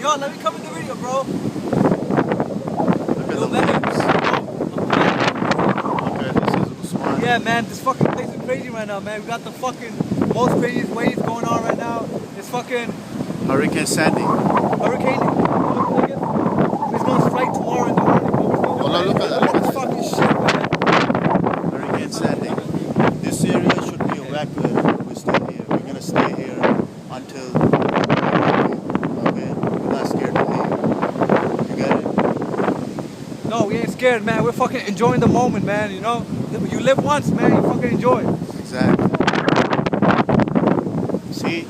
John, let me come in the video, bro. Look at the leaves. Okay, this is Usman. Yeah, man, this fucking place is crazy right now, man. We got the fucking most craziest waves going on right now. It's fucking Hurricane Sandy. hurricane. It's going to strike tomorrow in the morning. Oh, no, look at that. Look at that. Fucking shit, man. Hurricane Sandy. This area should be evacuated. We're still here. We're gonna stay here until okay. We're not scared to leave. You get it? No, we ain't scared, man. We're fucking enjoying the moment, man. You know, you live once, man. You fucking enjoy it. Exactly. See?